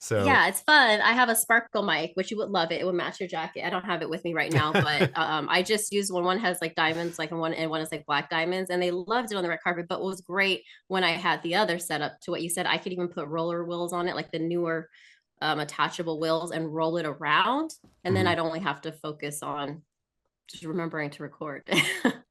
So Yeah, it's fun. I have a sparkle mic, which you would love it. It would match your jacket. I don't have it with me right now, but I just use one. One has like diamonds, like one is like black diamonds, and they loved it on the red carpet. But what was great when I had the other setup to what you said, I could even put roller wheels on it, like the newer attachable wheels, and roll it around, and then mhm. I'd only have to focus on just remembering to record.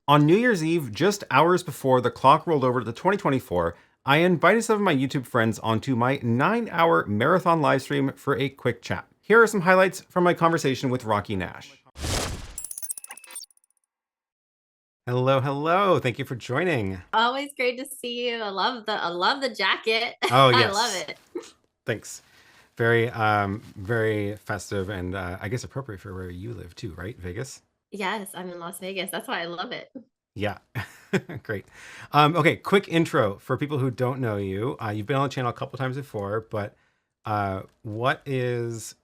On New Year's Eve, just hours before the clock rolled over to 2024, I invited some of my YouTube friends onto my 9-hour marathon live stream for a quick chat. Here are some highlights from my conversation with Rocky Nash. Hello, hello. Thank you for joining. Always great to see you. I love the jacket. Oh, I love yes. it. Thanks. Very, very festive and I guess appropriate for where you live too, right? Vegas? Yes, I'm in Las Vegas. That's why I love it. Yeah. Great. Okay, quick intro for people who don't know you. You've been on the channel a couple times before, but introduce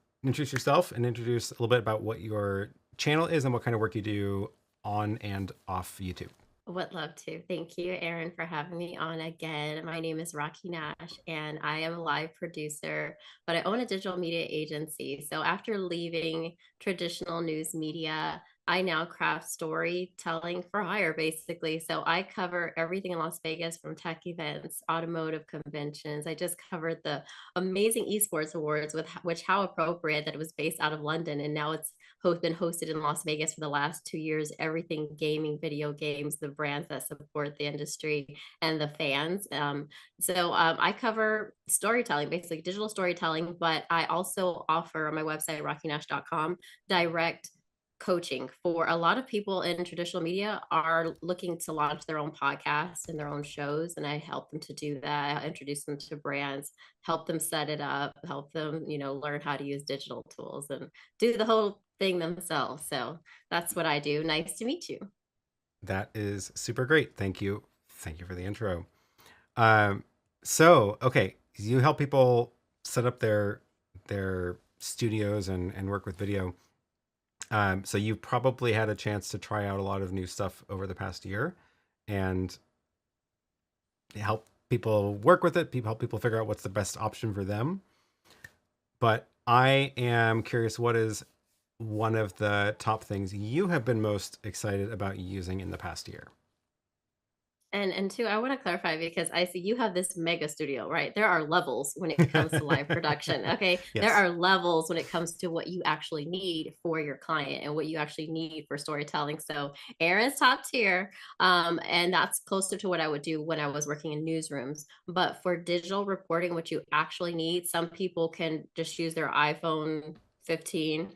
yourself and introduce a little bit about what your channel is and what kind of work you do on and off YouTube. Would love to. Thank you, Erin, for having me on again. My name is Rocky Nash, and I am a live producer, but I own a digital media agency. So after leaving traditional news media, I now craft storytelling for hire, basically. So I cover everything in Las Vegas from tech events, automotive conventions. I just covered the amazing esports awards, with which how appropriate that it was based out of London, and now it's been hosted in Las Vegas for the last 2 years. Everything gaming, video games, the brands that support the industry, and the fans. I cover storytelling, basically digital storytelling, but I also offer on my website, rockynash.com, direct coaching for a lot of people in traditional media are looking to launch their own podcasts and their own shows, and I help them to do that. I introduce them to brands, help them set it up, help them learn how to use digital tools and do the whole thing themselves. So that's what I do. Nice to meet you. That is super great. Thank you. Thank you for the intro. Um, okay, you help people set up their studios and work with video. So you've probably had a chance to try out a lot of new stuff over the past year and help people work with it, help people figure out what's the best option for them. But I am curious, what is one of the top things you have been most excited about using in the past year? And two, I want to clarify because I see you have this mega studio, right? There are levels when it comes to live production. Okay. There Yes. are levels when it comes to what you actually need for your client and what you actually need for storytelling. So Aaron's top tier. And that's closer to what I would do when I was working in newsrooms. But for digital reporting, what you actually need, some people can just use their iPhone 15.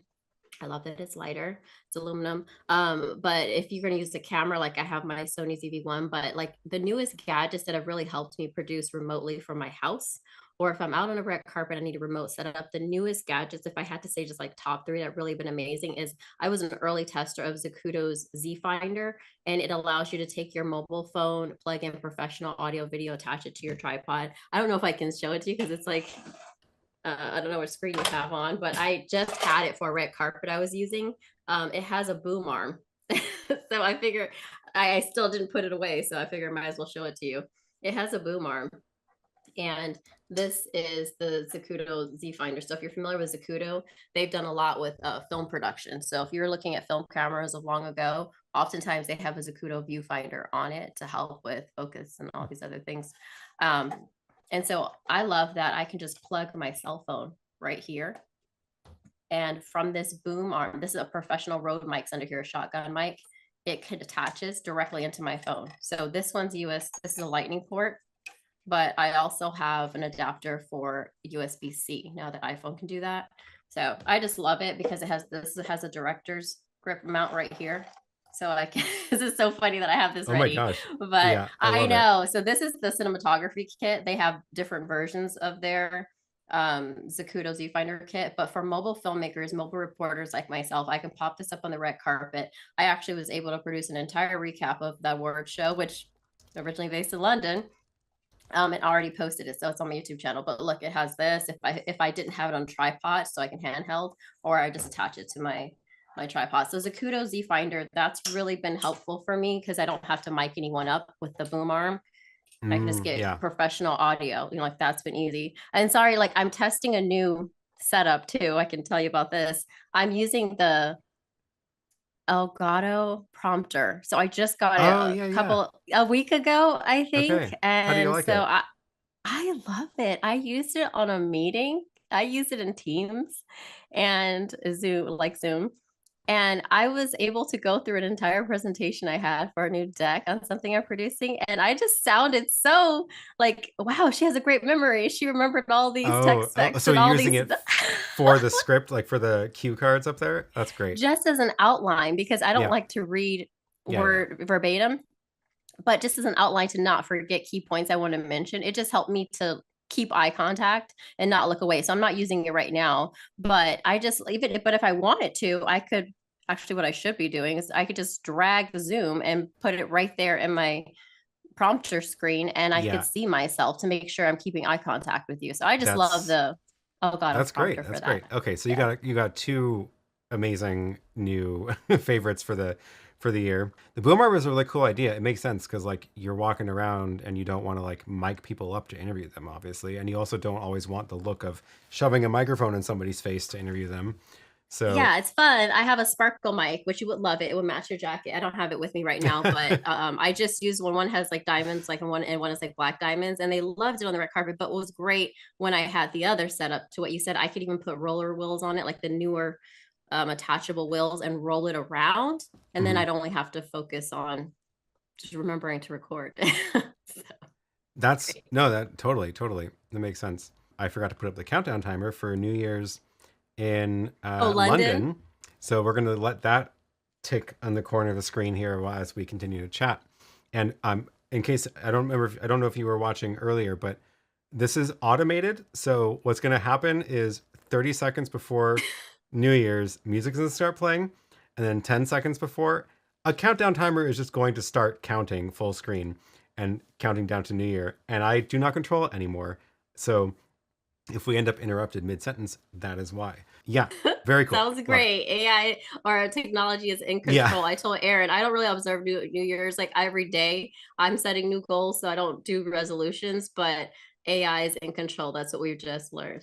I love that it's lighter. It's aluminum. But if you're going to use the camera, like I have my Sony ZV-1, but like the newest gadgets that have really helped me produce remotely from my house, or if I'm out on a red carpet, I need a remote setup. The newest gadgets, if I had to say just like top three that really been amazing, is I was an early tester of Zacuto's Z Finder, and it allows you to take your mobile phone, plug in professional audio, video, attach it to your tripod. I don't know if I can show it to you because it's like I don't know what screen you have on, but I just had it for a red carpet I was using. It has a boom arm. So I figure I still didn't put it away. So I figure I might as well show it to you. It has a boom arm. And this is the Zacuto Z Finder. So if you're familiar with Zacuto, they've done a lot with film production. So if you're looking at film cameras of long ago, oftentimes they have a Zacuto viewfinder on it to help with focus and all these other things. Um, and so I love that I can just plug my cell phone right here. And from this boom arm, this is a professional Rode mics under here, a shotgun mic. It can attaches directly into my phone. So this one's US, this is a lightning port, but I also have an adapter for USB-C now that iPhone can do that. So I just love it because it has a director's grip mount right here. So I can, this is so funny that I have this Oh my ready, gosh. but Yeah, I I love it. know. So this is the cinematography kit. They have different versions of their Zacuto Z Finder kit, but for mobile filmmakers, mobile reporters like myself, I can pop this up on the red carpet. I actually was able to produce an entire recap of the award show, which originally based in London, and already posted it, so it's on my YouTube channel. But look, it has this. If I didn't have it on tripod, so I can handheld, or I just attach it to my tripod. So Zacuto Z Finder, that's really been helpful for me because I don't have to mic anyone up with the boom arm. I can just get Yeah. professional audio. Like that's been easy. And sorry, like I'm testing a new setup too. I can tell you about this. I'm using the Elgato prompter. So I just got it Oh, yeah, yeah. a week ago, I think. Okay. How do you And like so it? I love it. I used it on a meeting. I used it in Teams and Zoom, like Zoom. And I was able to go through an entire presentation I had for a new deck on something I'm producing. And I just sounded so like, wow, she has a great memory. She remembered all these tech specs So and you're all using these it for the script, like for the cue cards up there? That's great. just as an outline because I don't Yeah. like to read Yeah, yeah. word verbatim, but just as an outline to not forget key points I want to mention. It just helped me to keep eye contact and not look away. So I'm not using it right now, but I just even but if I wanted to, I could actually what I should be doing is I could just drag the Zoom and put it right there in my prompter screen and I could Yeah. see myself to make sure I'm keeping eye contact with you. So I just love That's the Elgato that's great. prompter for That's that. great. Okay, so Yeah. you got two amazing new favorites for the year. The boom armor is a really cool idea. It makes sense because like you're walking around and you don't want to like mic people up to interview them, obviously, and you also don't always want the look of shoving a microphone in somebody's face to interview them. So Yeah, it's fun. I have a sparkle mic, which you would love it. It would match your jacket. I don't have it with me right now, but I just use one. One has like diamonds, like one, and one is like black diamonds, and they loved it on the red carpet. But what was great when I had the other setup to what you said, I could even put roller wheels on it, like the newer attachable wheels, and roll it around, and then mhm. I'd only have to focus on just remembering to record. So, That's great. no, that totally that makes sense. I forgot to put up the countdown timer for New Year's in Oh, London. London, so we're gonna let that tick on the corner of the screen here as we continue to chat. And in case I don't know if you were watching earlier, but this is automated. So what's gonna happen is 30 seconds before New Year's, music's gonna start playing, and then 10 seconds before, a countdown timer is just going to start counting full screen and counting down to New Year. And I do not control it anymore. So if we end up interrupted mid sentence, that is why. Yeah, very cool. Sounds Love it. great. AI or technology is in Yeah, control. I told Aaron, I don't really observe New Year's like every day. I'm setting new goals, so I don't do resolutions, but AI is in control. That's what we've just learned.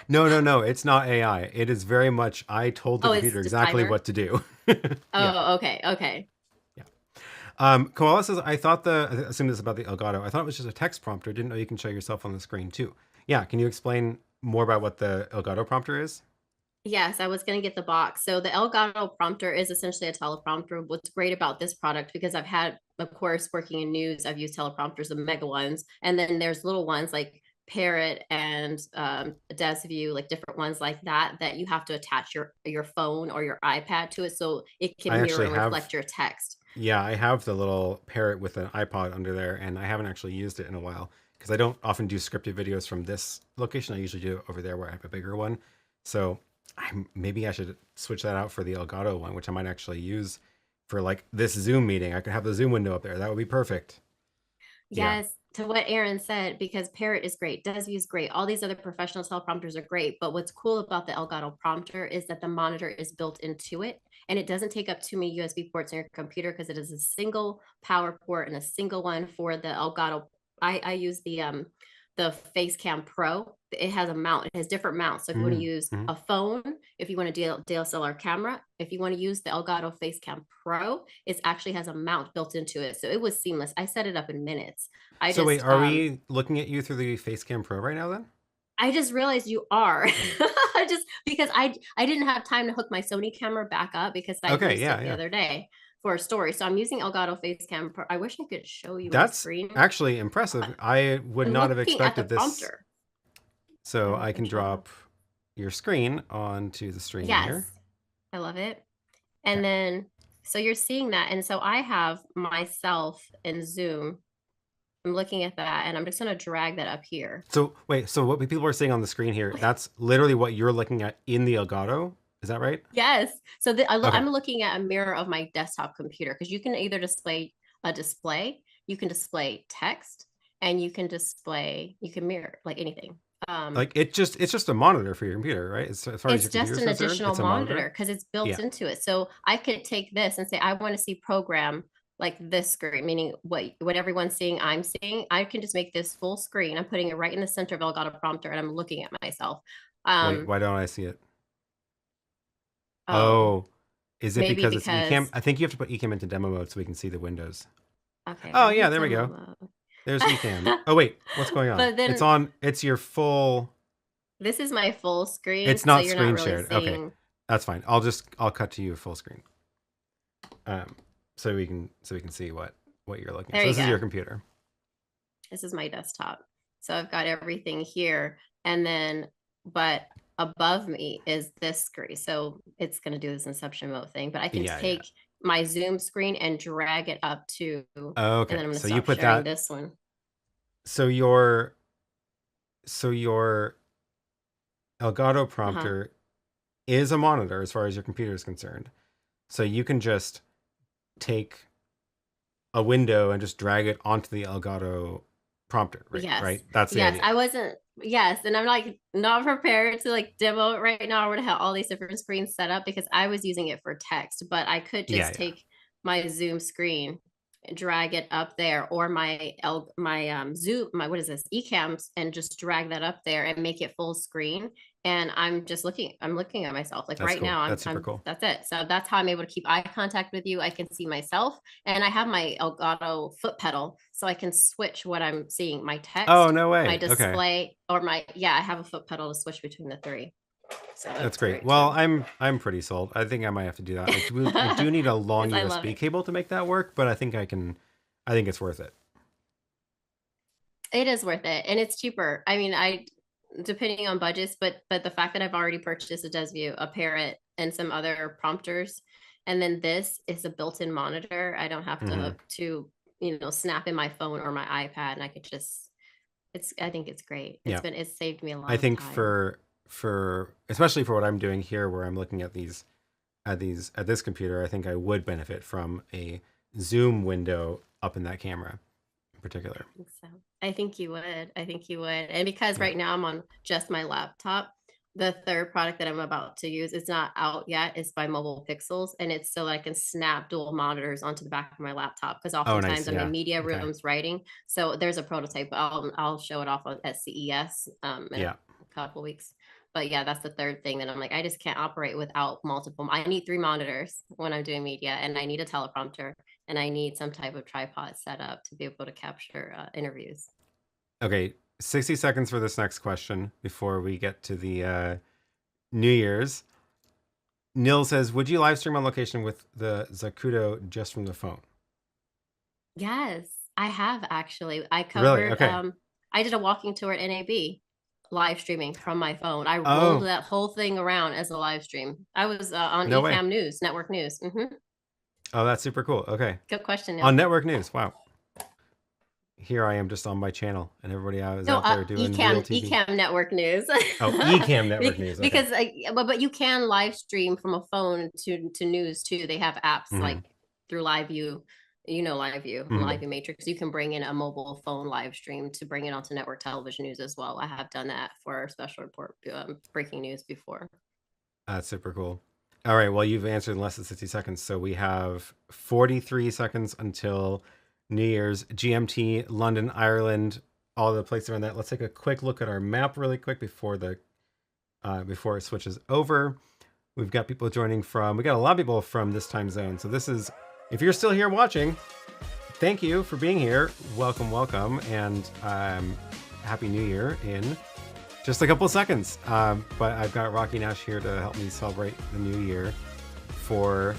no, it's not AI. It is very much I told the Oh, it's computer just exactly timer. what to do. Yeah, Oh, okay, okay. yeah. Koala says, I thought I assume this is about the Elgato. I thought it was just a text prompter. Didn't know you can show yourself on the screen too. Yeah, can you explain more about what the Elgato prompter is? Yes, I was going to get the box. So the Elgato prompter is essentially a teleprompter. What's great about this product, because I've had, of course, working in news, I've used teleprompters, the mega ones, and then there's little ones like Parrot and DesView, like different ones like that, that you have to attach your phone or your iPad to it so it I can mirror actually and have, reflect your text. yeah, I have the little parrot with an iPod under there, and I haven't actually used it in a while because I don't often do scripted videos from this location. I usually do it over there where I have a bigger one. So maybe I should switch that out for the Elgato one, which I might actually use for like this Zoom meeting. I could have the Zoom window up there. That would be perfect. Yeah, Yes, to what Aaron said, because Parrot is great, DesView is great, all these other professional teleprompters are great. But what's cool about the Elgato prompter is that the monitor is built into it and it doesn't take up too many USB ports on your computer because it is a single power port and a single one for the Elgato. I use the Facecam Pro. It has a mount. It has different mounts. So if you want to use mm-hmm. a phone, if you want to DSLR camera, if you want to use the Elgato Facecam Pro, it actually has a mount built into it. So it was seamless. I set it up in minutes. I So wait, just are we looking at you through the Facecam Pro right now then? I just realized you are. I just because I didn't have time to hook my Sony camera back up because I Okay, used yeah, it the yeah. other day for a story. So I'm using Elgato Facecam Pro. I wish I could show you my That's screen. actually impressive. I would I'm not have looking at the expected this. prompter. So I I can can show you. drop your screen onto the stream Yes, here. I love it. Okay. And then, so you're seeing that. And so I have myself in Zoom. I'm looking at that and I'm just going to drag that up here. So wait, so what people are seeing on the screen here, that's literally what you're looking at in the Elgato. Is that right? Yes. So Okay. I'm looking at a mirror of my desktop computer because you can either display a display, you can display text, and you can mirror like anything. Like it's just a monitor for your computer, right? As far as It's your just computer is an concerned, additional it's a monitor. monitor because it's built Yeah. into it. So I could take this and say, I want to see program like this screen, meaning what everyone's seeing, I'm seeing. I can just make this full screen. I'm putting it right in the center of Elgato Prompter, and I'm looking at myself. Wait, Um, why don't I see it? oh, Oh, is it maybe because it's Ecamm? because I think you have to put Ecamm into demo mode so we can see the windows. okay, Oh we're in yeah, there we demo go. mode. There's Ecamm. Oh wait, what's going on? But It's then on. It's your full. this is my full screen, It's so not you're not screen really shared. Okay, seeing. that's fine. I'll cut to you full screen. So we can see what you're looking at. There So you this is go. your computer. This is my desktop. So I've got everything here, and then but above me is this screen. So it's going to do this inception mode thing, but I can Yeah, yeah. take my Zoom screen and drag it up to, and then Okay, I'm going to so you stop put sharing that. this one. So your Elgato Uh-huh. prompter is a monitor as far as your computer is concerned. So you can just take a window and just drag it onto the Elgato prompter, right? Yes. Right? That's the Yes. idea. I wasn't, yes. And I'm like not prepared to like demo it right now. I would have all these different screens set up because I was using it for text, but I could Yeah, just yeah. take my Zoom screen, drag it up there, or my Zoom, my what is this, Ecams, and just drag that up there and make it full screen. And I'm looking at myself. Like That's right cool. now, That's super cool. that's it. So that's how I'm able to keep eye contact with you. I can see myself, and I have my Elgato foot pedal, so I can switch what I'm seeing, my Oh, text, no my way. Okay. display, or yeah, I have a foot pedal to switch between the three. So That's that's great. great Well, too. I'm pretty sold. I think I might have to do that. I do need a long Because I love USB it. cable to make that work, but I think I can. I think it's worth it. It is worth it, and it's cheaper. I mean, I depending on budgets, but the fact that I've already purchased a Desview, a Parrot, and some other prompters, and then this is a built-in monitor. I don't have Hmm. to snap in my phone or my iPad, and I could just. I think it's great. Yeah. It's saved me a I lot of think time. for especially for what I'm doing here, where I'm looking at this computer, I think I would benefit from a zoom window up in that camera in particular. I think so. I think you would. I think you would. And because Yeah. right now I'm on just my laptop, the third product that I'm about to use, it's not out yet. It's by Mobile Pixels, and it's so that I can snap dual monitors onto the back of my laptop. Because Oh, oftentimes nice. I'm in Yeah. media Okay. rooms writing. So there's a prototype. I'll show it off at CES in a Yeah. couple weeks. But yeah, that's the third thing that I'm like, I just can't operate without multiple. I need 3 monitors when I'm doing media, and I need a teleprompter, and I need some type of tripod set up to be able to capture interviews. Okay. 60 seconds for this next question before we get to the New Year's. Neil says, "Would you live stream on location with the Zacuto just from the phone?" Yes, I have actually. I Really? covered, Okay. I did a walking tour at NAB live streaming from my phone. I rolled Oh, that whole thing around as a live stream. I was on no way. Ecamm News, Network News. Oh, that's super cool. Okay. Good question, On Neil. network news. Wow. Here I am just on my channel, and everybody is No, out there doing real TV. Ecamm Network News. Oh, Ecamm network news. Okay. Because but you can live stream from a phone to news too. They have apps Hmm. like through Live View, Live View, Hmm. Live View Matrix. You can bring in a mobile phone live stream to bring it onto network television news as well. I have done that for our special report breaking news before. That's super cool. All right. Well, you've answered in less than 60 seconds. So we have 43 seconds until New Year's. GMT, London, Ireland, all the places around that. Let's take a quick look at our map really quick before before it switches over. We've got people joining we got a lot of people from this time zone. So this is, if you're still here watching, thank you for being here. Welcome, welcome. And Happy New Year in just a couple of seconds. But I've got Rocky Nash here to help me celebrate the new year for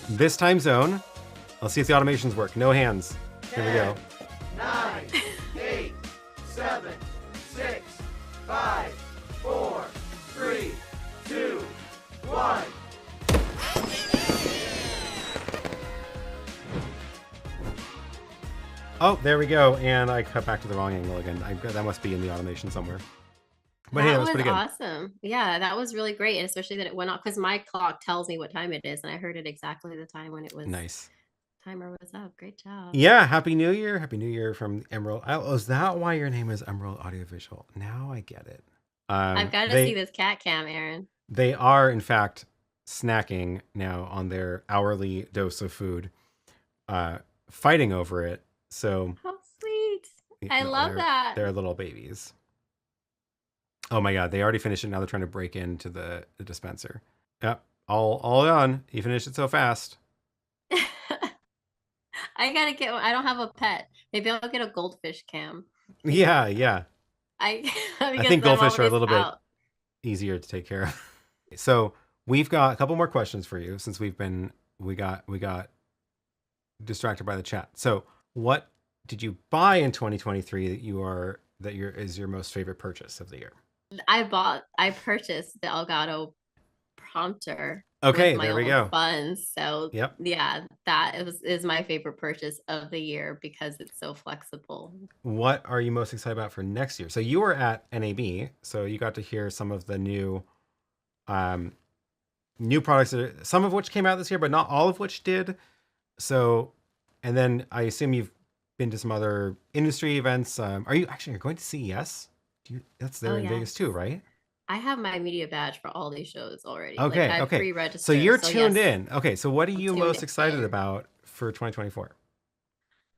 this time zone. Let's see if the automations work. No hands. Here we go. 9, 8, 7, 6, 5, 4, 3, 2, 1. Oh, there we go. And I cut back to the wrong angle again. That must be in the automation somewhere. But hey, that That was was pretty good. awesome. Yeah, that was really great, and especially that it went off because my clock tells me what time it is, and I heard it exactly the time when it was Nice. timer was up. Great job. Yeah, Happy New Year. Happy New Year from Emerald. Oh, is that why your name is Emerald Audiovisual? Now I get it. I've got to see this cat cam, Aaron. They are, in fact, snacking now on their hourly dose of food. fighting over it. So How sweet. you I know, love that. they're little babies. Oh my God, they already finished it. Now they're trying to break into the dispenser. Yep, all done. You finished it so fast. I gotta get one. I don't have a pet. Maybe I'll get a goldfish cam. Yeah, yeah. I I because think I'm goldfish are a always little bit out. easier to take care of. So we've got a couple more questions for you since we got distracted by the chat. So what did you buy in 2023 that is your most favorite purchase of the year? I purchased the Elgato prompter with Okay, my there we own go. funds. So Yep. yeah, is my favorite purchase of the year because it's so flexible. What are you most excited about for next year? So you were at NAB, so you got to hear some of the um, new products, some of which came out this year, but not all of which did. So, and then I assume you've been to some other industry events. Are you actually going to CES? That's Oh there in Vegas yes. too, right? I have my media badge for all these shows already. Like Okay, I okay. So pre-registered. you're So tuned yes, in. Okay, so what are I'm you tuned most excited in. about for 2024?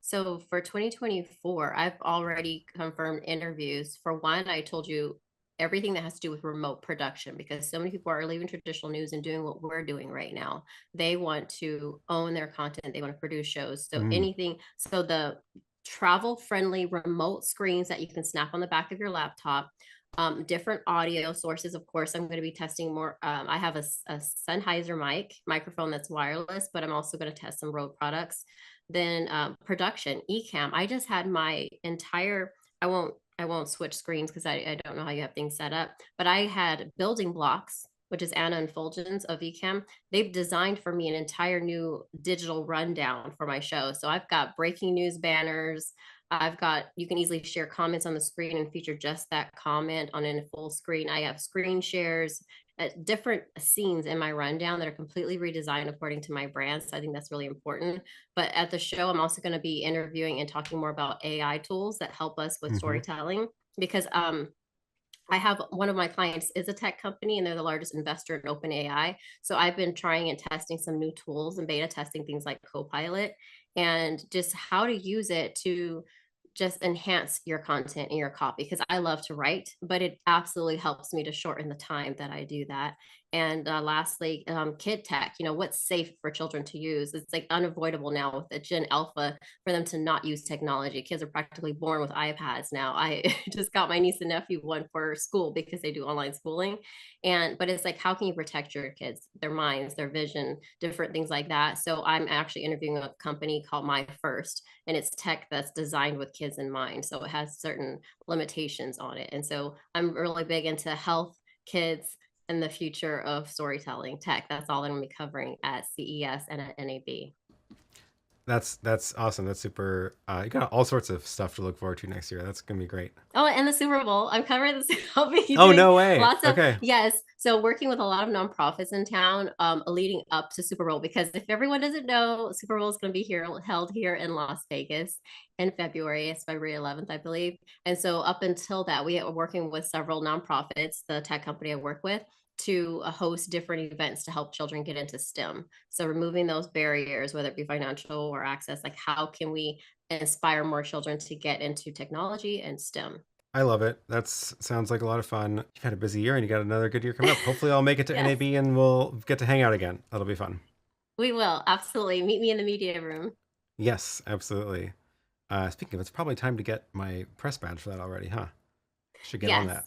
So for 2024, I've already confirmed interviews. For one, I told you everything that has to do with remote production because so many people are leaving traditional news and doing what we're doing right now. They want to own their content, they want to produce shows. So Mm, anything, so the travel friendly remote screens that you can snap on the back of your laptop. Different audio sources. Of course, I'm going to be testing more. I have a Sennheiser microphone that's wireless, but I'm also going to test some Rode products. Then production, Ecamm. I just had my entire. I won't switch screens because I don't know how you have things set up. But I had building blocks, which is Anna and Fulgens of Ecamm. They've designed for me an entire new digital rundown for my show. So I've got breaking news banners. You can easily share comments on the screen and feature just that comment on a full screen. I have screen shares, different scenes in my rundown that are completely redesigned according to my brand. So I think that's really important. But at the show, I'm also going to be interviewing and talking more about AI tools that help us with hmm storytelling because I have one of my clients is a tech company and they're the largest investor in OpenAI. So I've been trying and testing some new tools and beta testing things like Copilot and just how to use it to just enhance your content and your copy because I love to write, but it absolutely helps me to shorten the time that I do that. And lastly, kid tech, what's safe for children to use? It's like unavoidable now with the Gen Alpha for them to not use technology. Kids are practically born with iPads now. I just got my niece and nephew one for school because they do online schooling. But it's like, how can you protect your kids, their minds, their vision, different things like that? So I'm actually interviewing a company called My First, and it's tech that's designed with kids in mind. So it has certain limitations on it. And so I'm really big into health, kids, and the future of storytelling tech. That's all I'm going to be covering at CES and at NAB. That's awesome. That's super. You got all sorts of stuff to look forward to next year. That's gonna be great. Oh, and the Super Bowl. I'm covering this. I'll be Oh, doing no way. lots of, Okay. yes. So working with a lot of nonprofits in town, leading up to Super Bowl, because if everyone doesn't know, Super Bowl is going to be held here in Las Vegas in February. It's February 11th, I believe. And so up until that, we are working with several nonprofits, the tech company I work with, to host different events to help children get into STEM. So removing those barriers, whether it be financial or access, like how can we inspire more children to get into technology and STEM? I love it. Sounds like a lot of fun. You've had a busy year and you got another good year coming up. Hopefully I'll make it to Yes, NAB and we'll get to hang out again. That'll be fun. we will. Absolutely. Meet me in the media room. Yes, absolutely. Speaking of, it's probably time to get my press badge for that already, huh? Should get on Yes. that.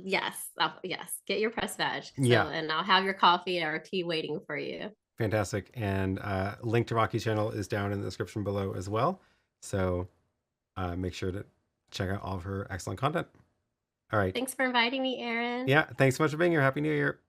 Yes. Yes. Get your press badge. Yeah, And I'll have your coffee or tea waiting for you. fantastic. And link to Rocky's channel is down in the description below as well. So make sure to check out all of her excellent content. All right. Thanks for inviting me, Aaron. Yeah, thanks so much for being here. Happy New Year.